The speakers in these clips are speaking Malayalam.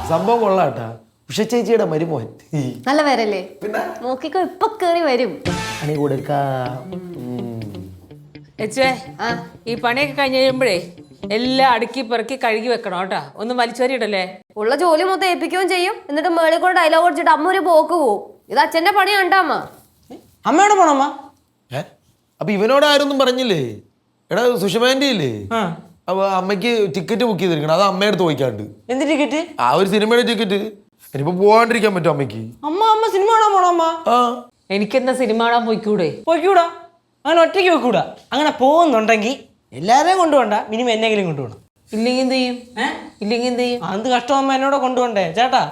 സംഭവം കൊള്ളാട്ടാ. ഉഷ ചേച്ചിയുടെ മരുമോൻ നല്ല പേരല്ലേ? പിന്നെ നോക്കിക്കോ, ഇപ്പൊ കേറി വരും. പണി കൊടുക്കാം. ഈ പണിയൊക്കെ കഴിഞ്ഞ് കഴിയുമ്പോഴേ എല്ലാം അടുക്കി പെറുക്കി കഴുകി വെക്കണം കേട്ടാ. ഒന്നും വലിച്ചേറിയിടല്ലേ. ഉള്ള ജോലി മൊത്തം ഏൽപ്പിക്കുകയും ചെയ്യും. എന്നിട്ട് മേളിൽ കൂടെ ഡയലോഗ് അടിച്ചിട്ട് അമ്മ ഒരു പോക്ക് പോവും. ഇത് അച്ഛന്റെ പണി കണ്ടാമ്മ. അമ്മയോട് പോണമ്മ. അപ്പൊ ഇവനോട് ആരൊന്നും പറഞ്ഞില്ലേ? എടാ സുഷമാൻ്റെ ഇല്ലേ, അപ്പൊ അമ്മയ്ക്ക് ടിക്കറ്റ് ബുക്ക് ചെയ്തിരിക്കണം. അത് അമ്മയെടുത്ത് ചോദിക്കാണ്ട്. എന്ത് ടിക്കറ്റ്? ആ ഒരു സിനിമയുടെ ടിക്കറ്റ്. ഇനിയിപ്പോ പോവാണ്ടിരിക്കാൻ പറ്റും അമ്മയ്ക്ക്? അമ്മ സിനിമ കാണാൻ പോണോ അമ്മ? എനിക്കെന്താ സിനിമ കാണാൻ പോയിക്കൂടെ? പോയിക്കൂടാ, അങ്ങനെ ഒറ്റയ്ക്ക് പോയിക്കൂടാ. അങ്ങനെ പോകുന്നുണ്ടെങ്കിൽ എല്ലാരെയും കൊണ്ടുപോണ്ട, മിനിമം എന്നെങ്കിലും കൊണ്ടുപോകണം. ഇല്ലെങ്കിൽ എന്ത് ചെയ്യും? ഇല്ലെങ്കിൽ എന്ത് ചെയ്യും? എന്ത് കഷ്ടം അമ്മ എന്നോട് കൊണ്ടുപോണ്ടേ ചേട്ടാ.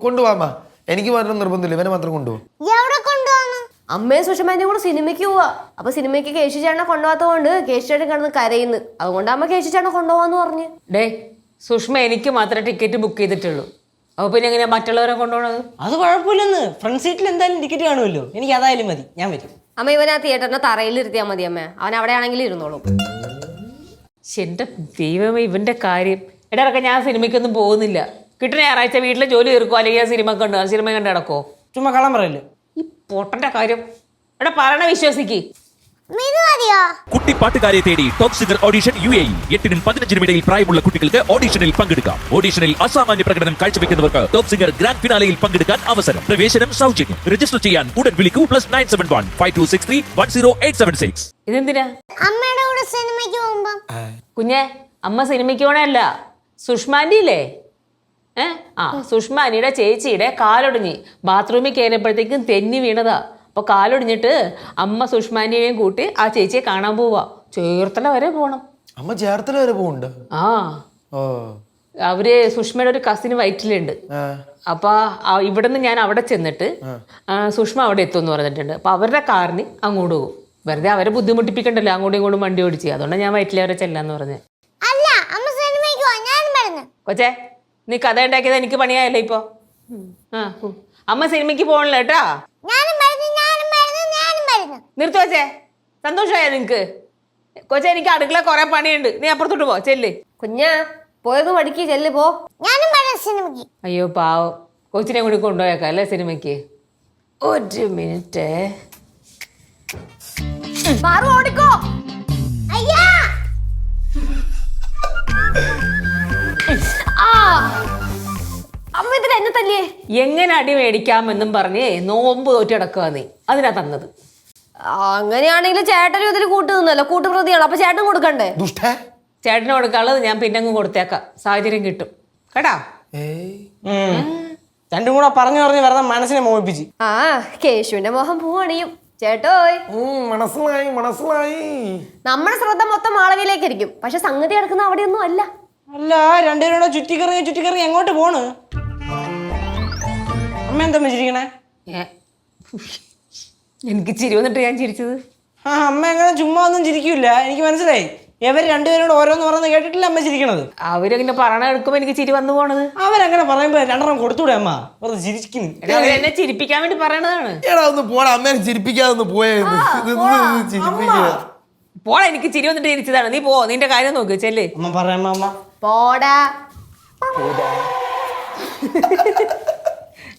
കൊണ്ടുപോവാ. എനിക്ക് മാത്രം നിർബന്ധമില്ല, ഇവനെ മാത്രം കൊണ്ടുപോകും. അമ്മയും സുഷമാന്റെ കൂടെ സിനിമയ്ക്ക് പോവാ. അപ്പൊ സിനിമയ്ക്ക് കേശു ചേട്ടനെ കൊണ്ടുപോകാത്തതുകൊണ്ട് കേശു ചേട്ടൻ കിടന്ന് കരയുന്നു. അതുകൊണ്ട് അമ്മ കേശു ചേട്ടനെ കൊണ്ടുപോവാന്ന് പറഞ്ഞു. ഡേ സുഷ്മ, എനിക്ക് മാത്രമേ ടിക്കറ്റ് ബുക്ക് ചെയ്തിട്ടുള്ളൂ. അപ്പൊ പിന്നെ എങ്ങനെയാ മറ്റുള്ളവരെ കൊണ്ടുപോകണത്? അത് കുഴപ്പമില്ലെന്ന്, ഫ്രണ്ട് സീറ്റിൽ എന്തായാലും ടിക്കറ്റ് കാണുമല്ലോ. എനിക്ക് അതായാലും മതി, ഞാൻ വരും. അമ്മ ഇവനെ ആ തിയേറ്ററിന്റെ തറയിൽ ഇരുത്തിയാൽ മതി. അമ്മ അവൻ അവിടെ ആണെങ്കിലും ഇരുന്നോളും. എന്റെ ദൈവമേ, ഇവന്റെ കാര്യം. ഇടയൊക്കെ ഞാൻ സിനിമയ്ക്കൊന്നും പോകുന്നില്ല. കിട്ടുന്ന ഞായറാഴ്ച വീട്ടിലെ ജോലി തീർക്കോ, അല്ലെങ്കിൽ ആ സിനിമ കണ്ട് നടക്കോ? ചുമ്മാ കള്ളം പറയല്ലേ. ഈ പൊട്ടന്റെ കാര്യം എടാ പറയണ വിശ്വസിക്ക്. കുട്ടി പാട്ടുകാരെ തേടി ടോപ്പ് സിംഗർ ഓഡിഷൻ UAE. 8-നും 15-നും ഇടയിൽ പ്രായമുള്ള കുട്ടികൾക്ക് ഓഡിഷനിൽ പങ്കെടുക്കാം. ഓഡിഷനിൽ അസാമാന്യ പ്രകടനം കാഴ്ചവെക്കുന്നവർക്ക് ടോപ്പ് സിംഗർ ഗ്രാൻഡ് ഫിനാലയിൽ പങ്കെടുക്കാൻ അവസരം. പ്രവേശനം സൗജന്യം. രജിസ്റ്റർ ചെയ്യാൻ ഉടൻ വിളിക്കൂ. +971 5263 10876. ഇതെന്തിനാ? അമ്മയുടെ കൂടെ സിനിമയ്ക്ക് പോകുമ്പോ കുഞ്ഞെ, അമ്മ സിനിമയ്ക്ക് പോണല്ല. സുഷ്മാൻ്റെ ഇല്ലേ, സുഷ്മാനിയുടെ ചേച്ചിയുടെ കാലൊടിഞ്ഞ് ബാത്റൂമിൽ കയറിയപ്പോഴത്തേക്കും തെന്നി വീണതാ. അപ്പൊ കാലൊടിഞ്ഞിട്ട് അമ്മ സുഷ്മാനെയും കൂട്ടി ആ ചേച്ചിയെ കാണാൻ പോവാ. ചേർത്തല വരെ പോണം. അമ്മ ചേർത്തല വരെ പോകണ്ട? അവര് സുഷ്മയുടെ ഒരു കസിന് വയറ്റിലുണ്ട്. അപ്പൊ ഇവിടുന്ന് ഞാൻ അവിടെ ചെന്നിട്ട് സുഷ്മ അവിടെ എത്തുമെന്ന് പറഞ്ഞിട്ടുണ്ട്. അപ്പൊ അവരുടെ കാറിന് അങ്ങോട്ട് പോകും. വെറുതെ അവരെ ബുദ്ധിമുട്ടിപ്പിക്കണ്ടല്ലോ അങ്ങോട്ടും ഇങ്ങോട്ടും വണ്ടി ഓടിച്ച്. അതുകൊണ്ടാണ് ഞാൻ വയറ്റിലെ വരെ ചെല്ലാന്ന് പറഞ്ഞത്. കൊച്ചേ, നീ കഥ ഉണ്ടാക്കിയത് എനിക്ക് പണിയായല്ലോ ഇപ്പൊ. അമ്മ സിനിമയ്ക്ക് പോകണല്ലോ കേട്ടാ. നിർത്തി വെച്ചേ. സന്തോഷമായ നിനക്ക്? കൊച്ചെ, എനിക്ക് അടുക്കള കുറെ പണിയുണ്ട്. നീ അപ്പുറത്തോട്ട് പോ, ചെല്ല്. കുഞ്ഞാ പോയത് പഠിക്ക്, ചെല്ല് പോ. അയ്യോ പാവം, കൊച്ചിനെ കൂടി കൊണ്ടുപോയേക്കാം അല്ലേ സിനിമയ്ക്ക്? ഒരു മിനിറ്റ്. ഓടിക്കോ. അമ്മ ഇതിൽ എന്നെ തല്ലേ? എങ്ങനെ അടി മേടിക്കാമെന്നും പറഞ്ഞേ നോമ്പ് തോറ്റടക്കുക നീ. അതിനാ തന്നത്. അങ്ങനെയാണെങ്കിൽ ചേട്ടനും ഇതിൽ കൂട്ട് നിന്നല്ലോ, കൂട്ടുപ്രതിയാണ്. അപ്പൊ ചേട്ടൻ കൊടുക്കണ്ടേ? ചേട്ടന് കൊടുക്കാനുള്ളത് ഞാൻ പിന്നെ അങ്ങ് കൊടുത്തേക്കാം. സാഹചര്യം കിട്ടും കേട്ടാ. രണ്ടും കൂടെ പറഞ്ഞു വെറുതെ മനസ്സിനെ മോഹിപ്പിച്ച്. കേശുവിന്റെ മോഹം പൂവണിയും. ചേട്ടോയ്, മനസ്സിലായി. നമ്മുടെ ശ്രദ്ധ മൊത്തം മാളവിയിലേക്ക് ഇരിക്കും. പക്ഷെ സംഗതി കിടക്കുന്ന അവിടെയൊന്നും അല്ല. അല്ല, രണ്ടുപേരോടെ ചുറ്റിക്കറങ്ങി എങ്ങോട്ട് പോണ്? അമ്മ എന്താ ചിരിക്കണേ? എനിക്ക് ചിരി വന്നിട്ട് ഞാൻ ചിരിച്ചത്. അമ്മ എങ്ങനെ ചുമ്മാ ഒന്നും ചിരിക്കൂല, എനിക്ക് മനസ്സിലായി. ഇവർ രണ്ടുപേരോട് ഓരോന്ന് പറയുന്നത് കേട്ടിട്ടില്ല അമ്മ ചിരിക്കണത്. അവരങ്ങനെ പറയണ എടുക്കുമ്പോ എനിക്ക് ചിരി വന്നു പോണത്. അവരങ്ങനെ പറയുമ്പോ രണ്ടെണ്ണം കൊടുത്തൂടെ അമ്മ? വെറുതെ ചിരിക്കുന്നു. എന്നെ ചിരിപ്പിക്കാൻ വേണ്ടി പറയണതാണ്. അമ്മേനെ ചിരിപ്പിക്കാതെ പോടാ, എനിക്ക് ചിരി വന്നിട്ട് ചിരിച്ചതാണ്. നീ പോ, നിന്റെ കാര്യം നോക്ക്, ചെല്ല്. അമ്മ പറയാമ്മ. പോടാ.